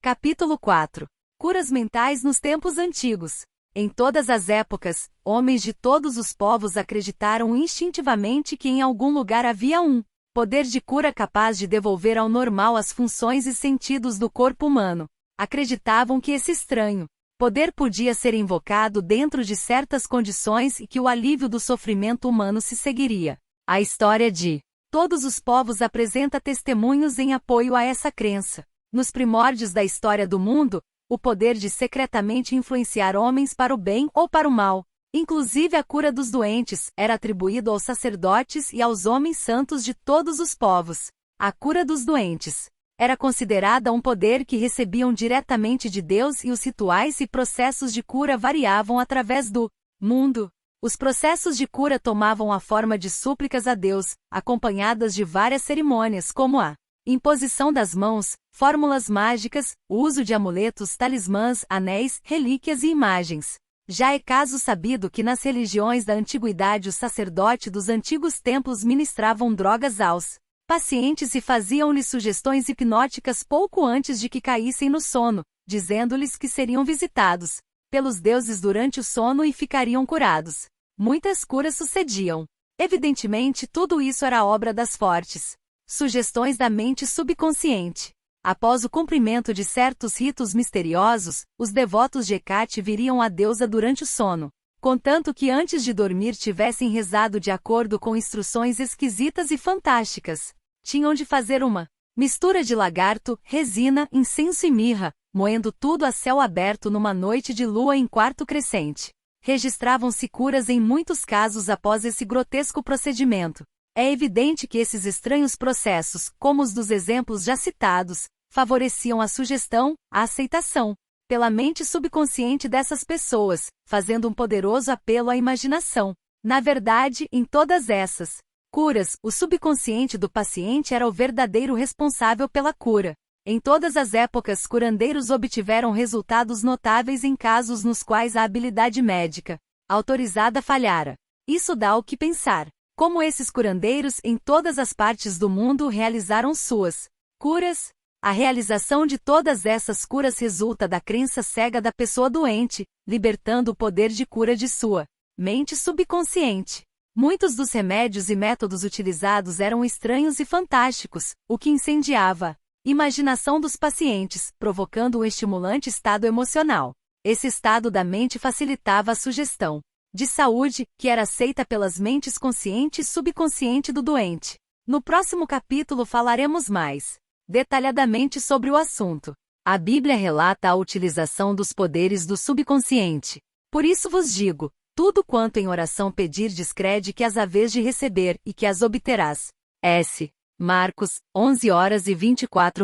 Capítulo 4. Curas mentais nos tempos antigos. Em todas as épocas, homens de todos os povos acreditaram instintivamente que em algum lugar havia um poder de cura capaz de devolver ao normal as funções e sentidos do corpo humano. Acreditavam que esse estranho poder podia ser invocado dentro de certas condições e que o alívio do sofrimento humano se seguiria. A história de todos os povos apresenta testemunhos em apoio a essa crença. Nos primórdios da história do mundo, o poder de secretamente influenciar homens para o bem ou para o mal, inclusive a cura dos doentes, era atribuído aos sacerdotes e aos homens santos de todos os povos. A cura dos doentes era considerada um poder que recebiam diretamente de Deus e os rituais e processos de cura variavam através do mundo. Os processos de cura tomavam a forma de súplicas a Deus, acompanhadas de várias cerimônias como a imposição das mãos, fórmulas mágicas, o uso de amuletos, talismãs, anéis, relíquias e imagens. Já é caso sabido que nas religiões da antiguidade o sacerdote dos antigos templos ministravam drogas aos pacientes e faziam-lhes sugestões hipnóticas pouco antes de que caíssem no sono, dizendo-lhes que seriam visitados pelos deuses durante o sono e ficariam curados. Muitas curas sucediam. Evidentemente, tudo isso era obra das fortes sugestões da mente subconsciente. Após o cumprimento de certos ritos misteriosos, os devotos de Hecate viriam a deusa durante o sono, contanto que antes de dormir tivessem rezado de acordo com instruções esquisitas e fantásticas. Tinham de fazer uma mistura de lagarto, resina, incenso e mirra, moendo tudo a céu aberto numa noite de lua em quarto crescente. Registravam-se curas em muitos casos após esse grotesco procedimento. É evidente que esses estranhos processos, como os dos exemplos já citados, favoreciam a sugestão, a aceitação, pela mente subconsciente dessas pessoas, fazendo um poderoso apelo à imaginação. Na verdade, em todas essas curas, o subconsciente do paciente era o verdadeiro responsável pela cura. Em todas as épocas, curandeiros obtiveram resultados notáveis em casos nos quais a habilidade médica autorizada falhara. Isso dá o que pensar. Como esses curandeiros em todas as partes do mundo realizaram suas curas? A realização de todas essas curas resulta da crença cega da pessoa doente, libertando o poder de cura de sua mente subconsciente. Muitos dos remédios e métodos utilizados eram estranhos e fantásticos, o que incendiava a imaginação dos pacientes, provocando um estimulante estado emocional. Esse estado da mente facilitava a sugestão de saúde, que era aceita pelas mentes consciente e subconsciente do doente. No próximo capítulo falaremos mais detalhadamente sobre o assunto. A Bíblia relata a utilização dos poderes do subconsciente. Por isso vos digo, tudo quanto em oração pedirdes crede que as haveis de receber e que as obterás. S. Marcos, 11h24.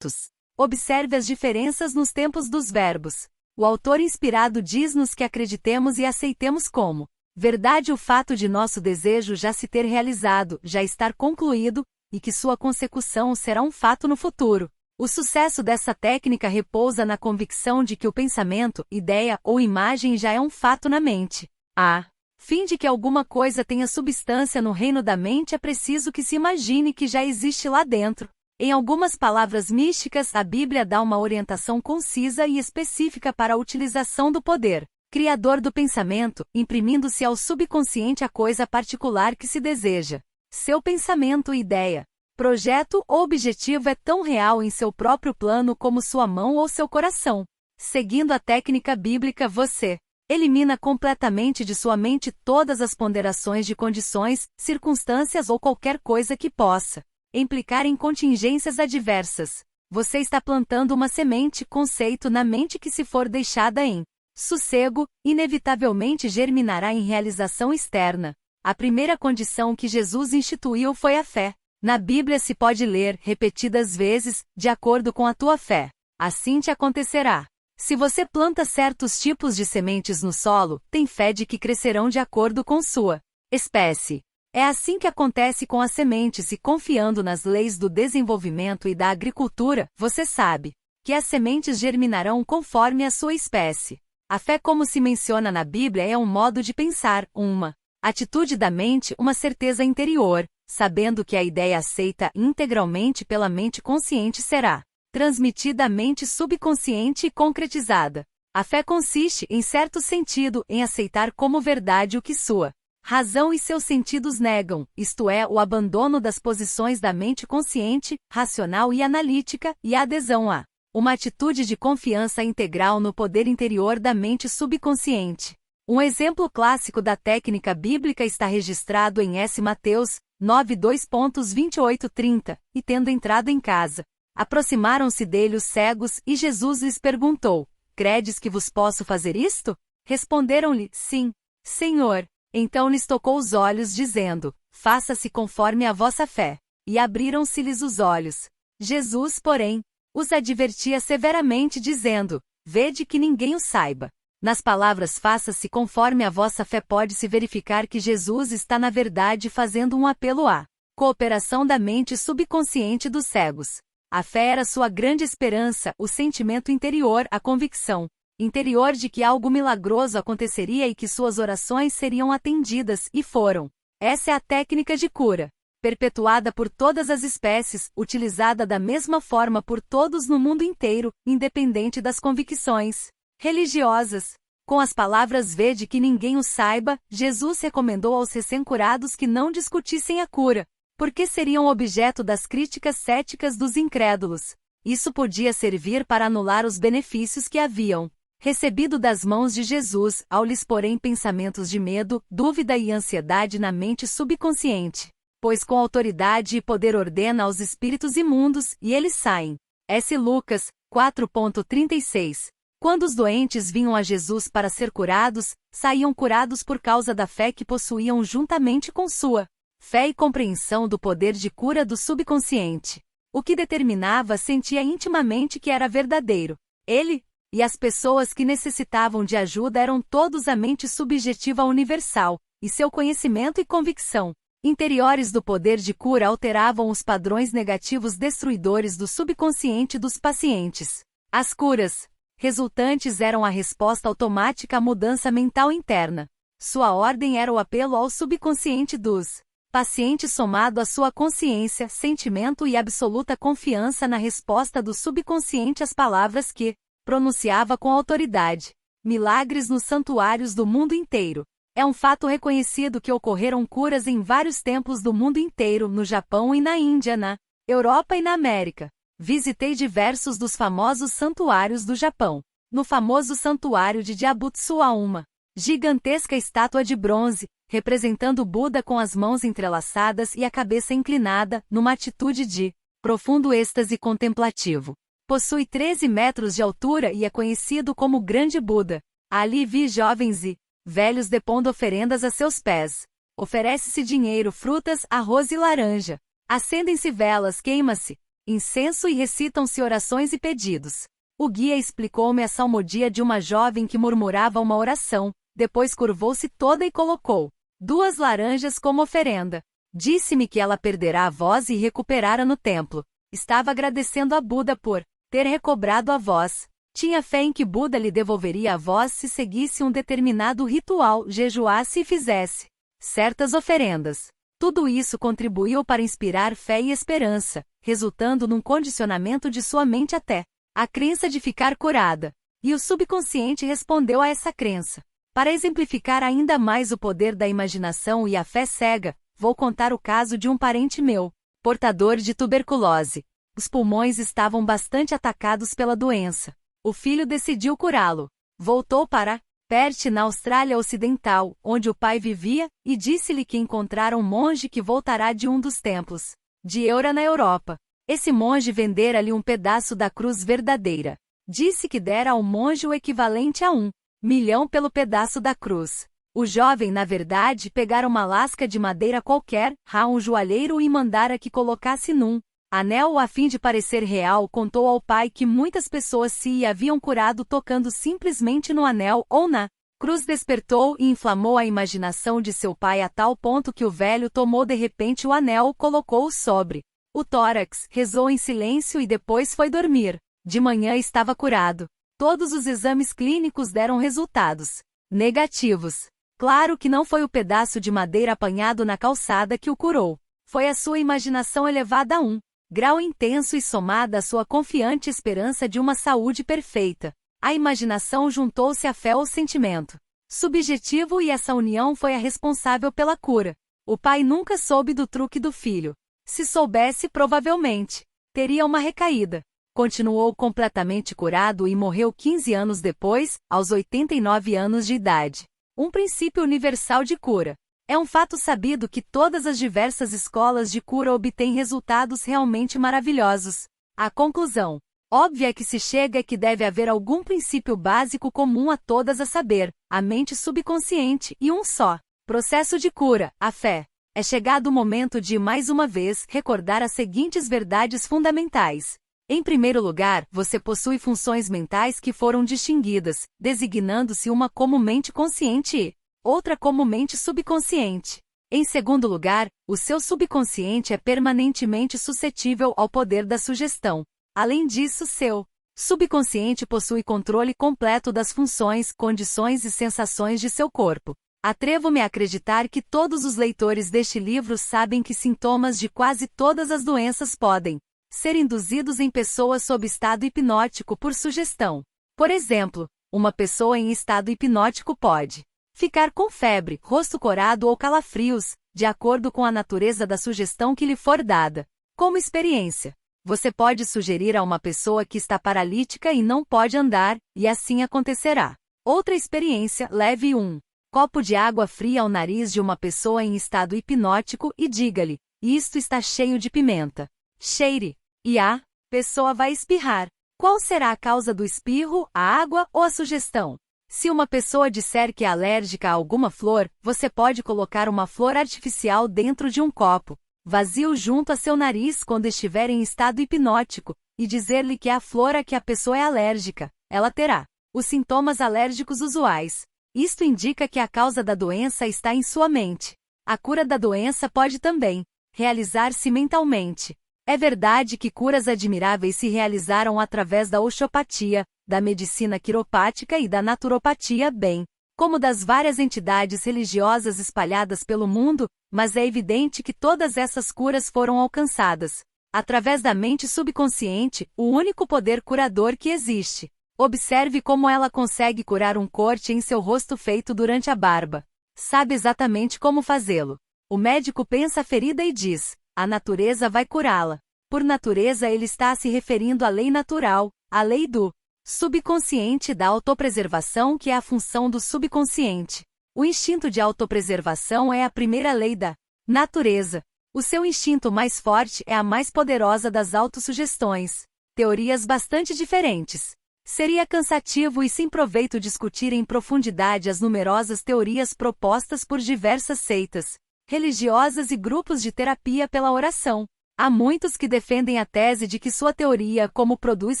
Observe as diferenças nos tempos dos verbos. O autor inspirado diz-nos que acreditemos e aceitemos como verdade o fato de nosso desejo já se ter realizado, já estar concluído, e que sua consecução será um fato no futuro. O sucesso dessa técnica repousa na convicção de que o pensamento, ideia ou imagem já é um fato na mente. A fim de que alguma coisa tenha substância no reino da mente é preciso que se imagine que já existe lá dentro. Em algumas palavras místicas, a Bíblia dá uma orientação concisa e específica para a utilização do poder criador do pensamento, imprimindo-se ao subconsciente a coisa particular que se deseja. Seu pensamento, ideia, projeto ou objetivo é tão real em seu próprio plano como sua mão ou seu coração. Seguindo a técnica bíblica, você elimina completamente de sua mente todas as ponderações de condições, circunstâncias ou qualquer coisa que possa implicar em contingências adversas. Você está plantando uma semente, conceito na mente que, se for deixada em sossego, inevitavelmente germinará em realização externa. A primeira condição que Jesus instituiu foi a fé. Na Bíblia se pode ler, repetidas vezes, de acordo com a tua fé. Assim te acontecerá. Se você planta certos tipos de sementes no solo, tem fé de que crescerão de acordo com sua espécie. É assim que acontece com as sementes e, confiando nas leis do desenvolvimento e da agricultura, você sabe que as sementes germinarão conforme a sua espécie. A fé, como se menciona na Bíblia, é um modo de pensar, uma atitude da mente, uma certeza interior, sabendo que a ideia aceita integralmente pela mente consciente será transmitida à mente subconsciente e concretizada. A fé consiste, em certo sentido, em aceitar como verdade o que sua razão e seus sentidos negam, isto é, o abandono das posições da mente consciente, racional e analítica, e a adesão a uma atitude de confiança integral no poder interior da mente subconsciente. Um exemplo clássico da técnica bíblica está registrado em S. Mateus 9:2.28-30, e tendo entrado em casa, aproximaram-se dele os cegos, e Jesus lhes perguntou: Credes que vos posso fazer isto? Responderam-lhe: Sim, Senhor. Então lhes tocou os olhos, dizendo: Faça-se conforme a vossa fé. E abriram-se-lhes os olhos. Jesus, porém, os advertia severamente, dizendo: Vede que ninguém o saiba. Nas palavras faça-se conforme a vossa fé pode-se verificar que Jesus está na verdade fazendo um apelo à cooperação da mente subconsciente dos cegos. A fé era sua grande esperança, o sentimento interior, a convicção interior de que algo milagroso aconteceria e que suas orações seriam atendidas, e foram. Essa é a técnica de cura, perpetuada por todas as espécies, utilizada da mesma forma por todos no mundo inteiro, independente das convicções religiosas. Com as palavras vede que ninguém o saiba, Jesus recomendou aos recém-curados que não discutissem a cura, porque seriam objeto das críticas céticas dos incrédulos. Isso podia servir para anular os benefícios que haviam recebido das mãos de Jesus, ao lhes porem pensamentos de medo, dúvida e ansiedade na mente subconsciente. Pois com autoridade e poder ordena aos espíritos imundos, e eles saem. S. Lucas 4:36. Quando os doentes vinham a Jesus para ser curados, saíam curados por causa da fé que possuíam juntamente com sua fé e compreensão do poder de cura do subconsciente. O que determinava sentia intimamente que era verdadeiro. Ele e as pessoas que necessitavam de ajuda eram todos a mente subjetiva universal, e seu conhecimento e convicção interiores do poder de cura alteravam os padrões negativos destruidores do subconsciente dos pacientes. As curas resultantes eram a resposta automática à mudança mental interna. Sua ordem era o apelo ao subconsciente dos pacientes somado à sua consciência, sentimento e absoluta confiança na resposta do subconsciente às palavras que pronunciava com autoridade. Milagres nos santuários do mundo inteiro. É um fato reconhecido que ocorreram curas em vários templos do mundo inteiro, no Japão e na Índia, na Europa e na América. Visitei diversos dos famosos santuários do Japão. No famoso santuário de Jabutsu há uma gigantesca estátua de bronze, representando Buda com as mãos entrelaçadas e a cabeça inclinada, numa atitude de profundo êxtase contemplativo. Possui 13 metros de altura e é conhecido como Grande Buda. Ali vi jovens e velhos depondo oferendas a seus pés. Oferece-se dinheiro, frutas, arroz e laranja. Acendem-se velas, queima-se incenso e recitam-se orações e pedidos. O guia explicou-me a salmodia de uma jovem que murmurava uma oração, depois curvou-se toda e colocou 2 laranjas como oferenda. Disse-me que ela perderá a voz e recuperara no templo. Estava agradecendo a Buda por ter recobrado a voz. Tinha fé em que Buda lhe devolveria a voz se seguisse um determinado ritual, jejuasse e fizesse certas oferendas. Tudo isso contribuiu para inspirar fé e esperança, resultando num condicionamento de sua mente até a crença de ficar curada. E o subconsciente respondeu a essa crença. Para exemplificar ainda mais o poder da imaginação e a fé cega, vou contar o caso de um parente meu, portador de tuberculose. Os pulmões estavam bastante atacados pela doença. O filho decidiu curá-lo. Voltou para Perth, na Austrália Ocidental, onde o pai vivia, e disse-lhe que encontrara um monge que voltará de um dos templos de Eura na Europa. Esse monge vendera-lhe um pedaço da cruz verdadeira. Disse que dera ao monge o equivalente a 1 milhão pelo pedaço da cruz. O jovem, na verdade, pegara uma lasca de madeira qualquer, um joalheiro, e mandara que colocasse num anel a fim de parecer real. Contou ao pai que muitas pessoas se haviam curado tocando simplesmente no anel ou na cruz. Despertou e inflamou a imaginação de seu pai a tal ponto que o velho tomou de repente o anel, colocou-o sobre o tórax, rezou em silêncio e depois foi dormir. De manhã estava curado. Todos os exames clínicos deram resultados negativos. Claro que não foi o pedaço de madeira apanhado na calçada que o curou. Foi a sua imaginação elevada a 1 grau intenso e somada à sua confiante esperança de uma saúde perfeita. A imaginação juntou-se à fé ou sentimento subjetivo e essa união foi a responsável pela cura. O pai nunca soube do truque do filho. Se soubesse, provavelmente teria uma recaída. Continuou completamente curado e morreu 15 anos depois, aos 89 anos de idade. Um princípio universal de cura. É um fato sabido que todas as diversas escolas de cura obtêm resultados realmente maravilhosos. A conclusão óbvia que se chega é que deve haver algum princípio básico comum a todas, a saber, a mente subconsciente e um só processo de cura, a fé. É chegado o momento de, mais uma vez, recordar as seguintes verdades fundamentais. Em primeiro lugar, você possui funções mentais que foram distinguidas, designando-se uma como mente consciente e outra como mente subconsciente. Em segundo lugar, o seu subconsciente é permanentemente suscetível ao poder da sugestão. Além disso, seu subconsciente possui controle completo das funções, condições e sensações de seu corpo. Atrevo-me a acreditar que todos os leitores deste livro sabem que sintomas de quase todas as doenças podem ser induzidos em pessoas sob estado hipnótico por sugestão. Por exemplo, uma pessoa em estado hipnótico pode ficar com febre, rosto corado ou calafrios, de acordo com a natureza da sugestão que lhe for dada. Como experiência, você pode sugerir a uma pessoa que está paralítica e não pode andar, e assim acontecerá. Outra experiência, leve um copo de água fria ao nariz de uma pessoa em estado hipnótico e diga-lhe: isto está cheio de pimenta. Cheire, e a pessoa vai espirrar. Qual será a causa do espirro, a água ou a sugestão? Se uma pessoa disser que é alérgica a alguma flor, você pode colocar uma flor artificial dentro de um copo vazio junto a seu nariz quando estiver em estado hipnótico, e dizer-lhe que é a flor a que a pessoa é alérgica. Ela terá os sintomas alérgicos usuais. Isto indica que a causa da doença está em sua mente. A cura da doença pode também realizar-se mentalmente. É verdade que curas admiráveis se realizaram através da osteopatia, da medicina quiroprática e da naturopatia, bem como das várias entidades religiosas espalhadas pelo mundo, mas é evidente que todas essas curas foram alcançadas através da mente subconsciente, o único poder curador que existe. Observe como ela consegue curar um corte em seu rosto feito durante a barba. Sabe exatamente como fazê-lo. O médico pensa a ferida e diz: a natureza vai curá-la. Por natureza ele está se referindo à lei natural, à lei do subconsciente da autopreservação, que é a função do subconsciente. O instinto de autopreservação é a primeira lei da natureza. O seu instinto mais forte é a mais poderosa das autossugestões. Teorias bastante diferentes. Seria cansativo e sem proveito discutir em profundidade as numerosas teorias propostas por diversas seitas religiosas e grupos de terapia pela oração. Há muitos que defendem a tese de que sua teoria, como produz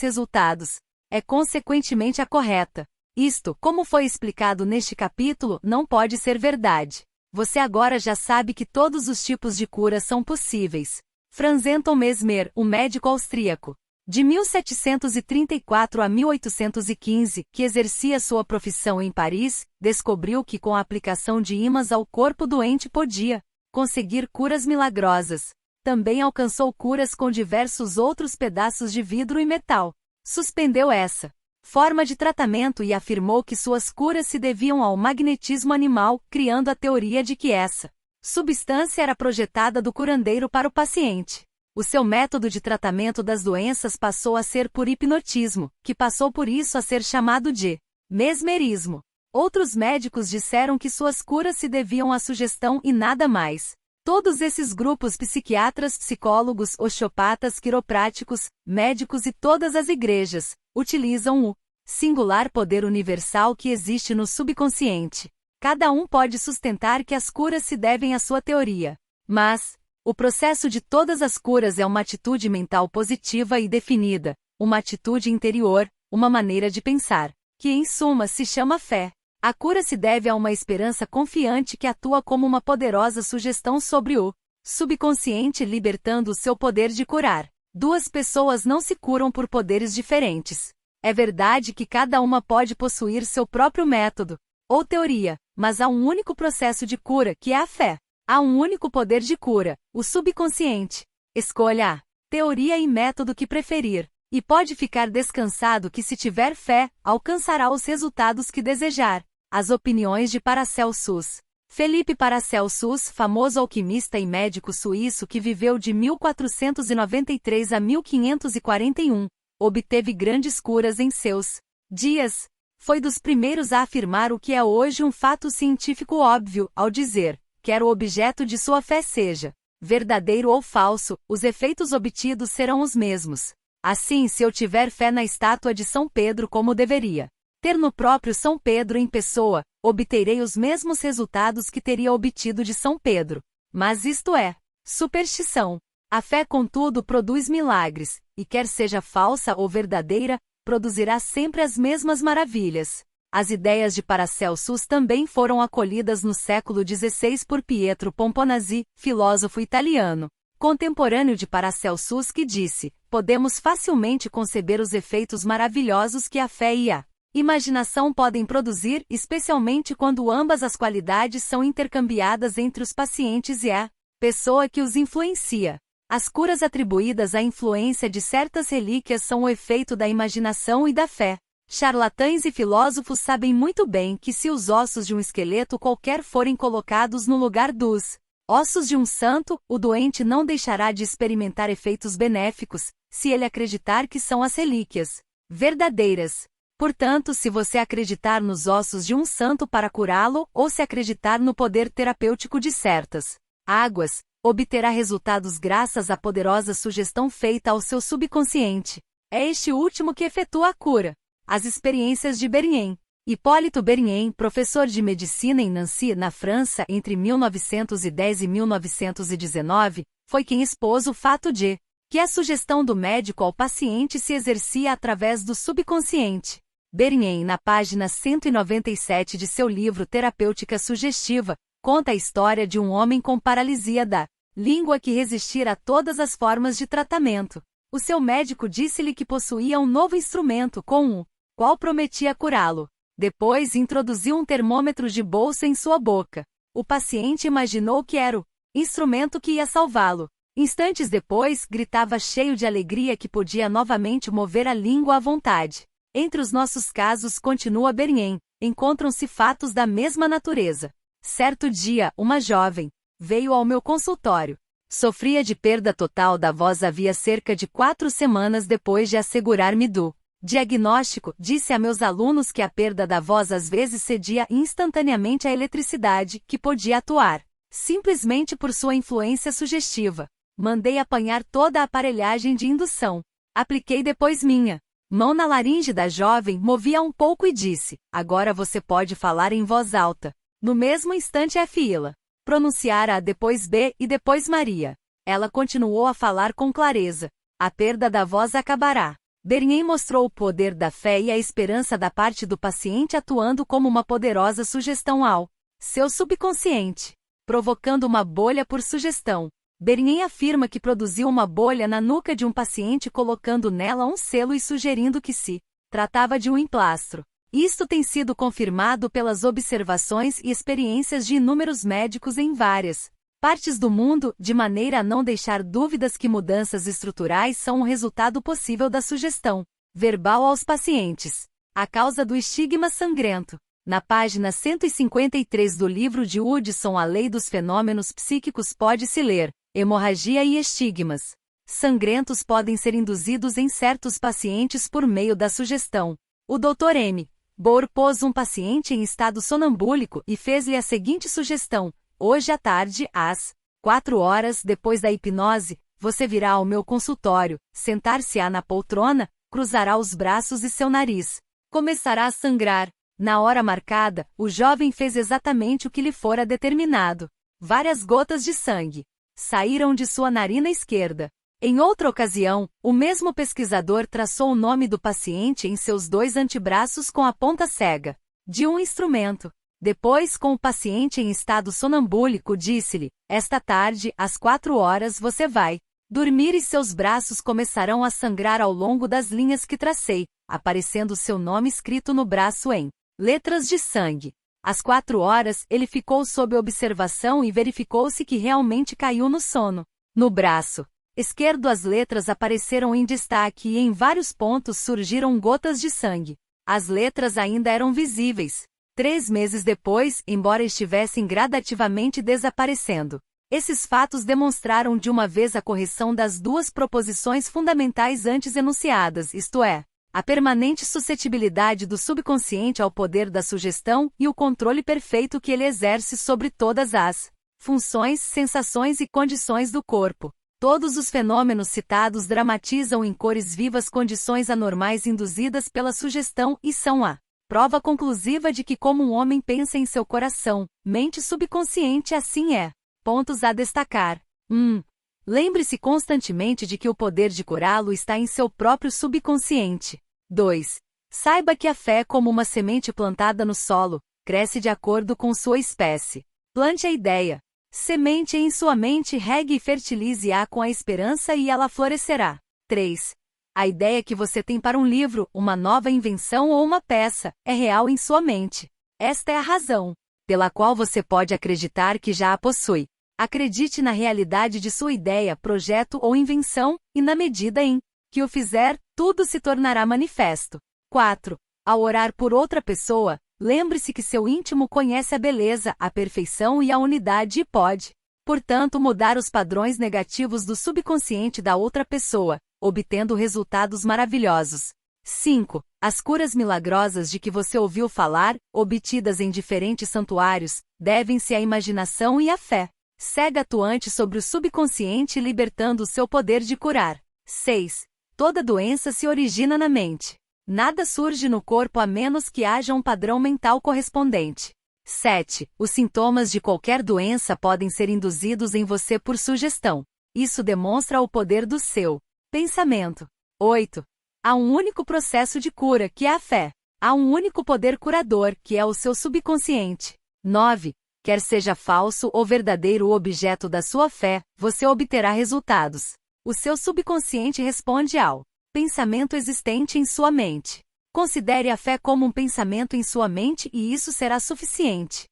resultados, é consequentemente a correta. Isto, como foi explicado neste capítulo, não pode ser verdade. Você agora já sabe que todos os tipos de cura são possíveis. Franz Anton Mesmer, um médico austríaco, de 1734 a 1815, que exercia sua profissão em Paris, descobriu que com a aplicação de ímãs ao corpo doente podia conseguir curas milagrosas. Também alcançou curas com diversos outros pedaços de vidro e metal. Suspendeu essa forma de tratamento e afirmou que suas curas se deviam ao magnetismo animal, criando a teoria de que essa substância era projetada do curandeiro para o paciente. O seu método de tratamento das doenças passou a ser por hipnotismo, que passou por isso a ser chamado de mesmerismo. Outros médicos disseram que suas curas se deviam à sugestão e nada mais. Todos esses grupos, psiquiatras, psicólogos, osteopatas, quiropráticos, médicos e todas as igrejas, utilizam o singular poder universal que existe no subconsciente. Cada um pode sustentar que as curas se devem à sua teoria. Mas o processo de todas as curas é uma atitude mental positiva e definida, uma atitude interior, uma maneira de pensar, que em suma se chama fé. A cura se deve a uma esperança confiante que atua como uma poderosa sugestão sobre o subconsciente, libertando o seu poder de curar. Duas pessoas não se curam por poderes diferentes. É verdade que cada uma pode possuir seu próprio método ou teoria, mas há um único processo de cura, que é a fé. Há um único poder de cura, o subconsciente. Escolha a teoria e método que preferir. E pode ficar descansado que, se tiver fé, alcançará os resultados que desejar. As opiniões de Paracelsus. Felipe Paracelsus, famoso alquimista e médico suíço que viveu de 1493 a 1541, obteve grandes curas em seus dias. Foi dos primeiros a afirmar o que é hoje um fato científico óbvio, ao dizer: quer o objeto de sua fé seja verdadeiro ou falso, os efeitos obtidos serão os mesmos. Assim, se eu tiver fé na estátua de São Pedro como deveria ter no próprio São Pedro em pessoa, obterei os mesmos resultados que teria obtido de São Pedro. Mas isto é superstição. A fé, contudo, produz milagres, e quer seja falsa ou verdadeira, produzirá sempre as mesmas maravilhas. As ideias de Paracelsus também foram acolhidas no século XVI por Pietro Pomponazzi, filósofo italiano, contemporâneo de Paracelsus, que disse: podemos facilmente conceber os efeitos maravilhosos que a fé e a imaginação podem produzir, especialmente quando ambas as qualidades são intercambiadas entre os pacientes e a pessoa que os influencia. As curas atribuídas à influência de certas relíquias são o efeito da imaginação e da fé. Charlatães e filósofos sabem muito bem que, se os ossos de um esqueleto qualquer forem colocados no lugar dos ossos de um santo, o doente não deixará de experimentar efeitos benéficos, se ele acreditar que são as relíquias verdadeiras. Portanto, se você acreditar nos ossos de um santo para curá-lo, ou se acreditar no poder terapêutico de certas águas, obterá resultados graças à poderosa sugestão feita ao seu subconsciente. É este último que efetua a cura. As experiências de Bernien. Hipólito Bernien, professor de medicina em Nancy, na França, entre 1910 e 1919, foi quem expôs o fato de que a sugestão do médico ao paciente se exercia através do subconsciente. Bernien, na página 197 de seu livro Terapêutica Sugestiva, conta a história de um homem com paralisia da língua que resistira a todas as formas de tratamento. O seu médico disse-lhe que possuía um novo instrumento com o qual prometia curá-lo. Depois introduziu um termômetro de bolsa em sua boca. O paciente imaginou que era o instrumento que ia salvá-lo. Instantes depois, gritava cheio de alegria que podia novamente mover a língua à vontade. Entre os nossos casos, continua Bernien, encontram-se fatos da mesma natureza. Certo dia, uma jovem veio ao meu consultório. Sofria de perda total da voz havia cerca de 4 semanas depois de assegurar-me do diagnóstico. Disse a meus alunos que a perda da voz às vezes cedia instantaneamente à eletricidade, que podia atuar simplesmente por sua influência sugestiva. Mandei apanhar toda a aparelhagem de indução. Apliquei depois minha mão na laringe da jovem, movia um pouco e disse: agora você pode falar em voz alta. No mesmo instante F-ila pronunciara depois B e depois Maria. Ela continuou a falar com clareza. A perda da voz acabará. Bernien mostrou o poder da fé e a esperança da parte do paciente atuando como uma poderosa sugestão ao seu subconsciente, provocando uma bolha por sugestão. Bernien afirma que produziu uma bolha na nuca de um paciente colocando nela um selo e sugerindo que se tratava de um emplastro. Isto tem sido confirmado pelas observações e experiências de inúmeros médicos em várias partes do mundo, de maneira a não deixar dúvidas que mudanças estruturais são um resultado possível da sugestão verbal aos pacientes. A causa do estigma sangrento. Na página 153 do livro de Hudson A Lei dos Fenômenos Psíquicos pode-se ler: hemorragia e estigmas sangrentos podem ser induzidos em certos pacientes por meio da sugestão. O Dr. M. Bohr pôs um paciente em estado sonambúlico e fez-lhe a seguinte sugestão: hoje à tarde, às 4 horas depois da hipnose, você virá ao meu consultório, sentar-se-á na poltrona, cruzará os braços e seu nariz começará a sangrar. Na hora marcada, o jovem fez exatamente o que lhe fora determinado. Várias gotas de sangue saíram de sua narina esquerda. Em outra ocasião, o mesmo pesquisador traçou o nome do paciente em seus 2 antebraços com a ponta cega de um instrumento. Depois, com o paciente em estado sonambúlico, disse-lhe: esta tarde, às 4 horas, você vai dormir e seus braços começarão a sangrar ao longo das linhas que tracei, aparecendo seu nome escrito no braço em letras de sangue. Às 4 horas, ele ficou sob observação e verificou-se que realmente caiu no sono. No braço Esquerdo, as letras apareceram em destaque e em vários pontos surgiram gotas de sangue. As letras ainda eram visíveis. 3 meses depois, embora estivessem gradativamente desaparecendo. Esses fatos demonstraram de uma vez a correção das duas proposições fundamentais antes enunciadas, isto é, a permanente suscetibilidade do subconsciente ao poder da sugestão e o controle perfeito que ele exerce sobre todas as funções, sensações e condições do corpo. Todos os fenômenos citados dramatizam em cores vivas condições anormais induzidas pela sugestão e são a prova conclusiva de que, como um homem pensa em seu coração, mente subconsciente assim é. Pontos a destacar. 1. Lembre-se constantemente de que o poder de curá-lo está em seu próprio subconsciente. 2. Saiba que a fé é como uma semente plantada no solo, cresce de acordo com sua espécie. Plante a ideia. Semente em sua mente, regue e fertilize-a com a esperança e ela florescerá. 3. A ideia que você tem para um livro, uma nova invenção ou uma peça, é real em sua mente. Esta é a razão pela qual você pode acreditar que já a possui. Acredite na realidade de sua ideia, projeto ou invenção, e na medida em que o fizer, tudo se tornará manifesto. 4. Ao orar por outra pessoa, lembre-se que seu íntimo conhece a beleza, a perfeição e a unidade e pode, portanto, mudar os padrões negativos do subconsciente da outra pessoa, obtendo resultados maravilhosos. 5. As curas milagrosas de que você ouviu falar, obtidas em diferentes santuários, devem-se à imaginação e à fé cega atuante sobre o subconsciente, libertando o seu poder de curar. 6. Toda doença se origina na mente. Nada surge no corpo a menos que haja um padrão mental correspondente. 7. Os sintomas de qualquer doença podem ser induzidos em você por sugestão. Isso demonstra o poder do seu pensamento. 8. Há um único processo de cura, que é a fé. Há um único poder curador, que é o seu subconsciente. 9. Quer seja falso ou verdadeiro o objeto da sua fé, você obterá resultados. O seu subconsciente responde ao pensamento existente em sua mente. Considere a fé como um pensamento em sua mente e isso será suficiente.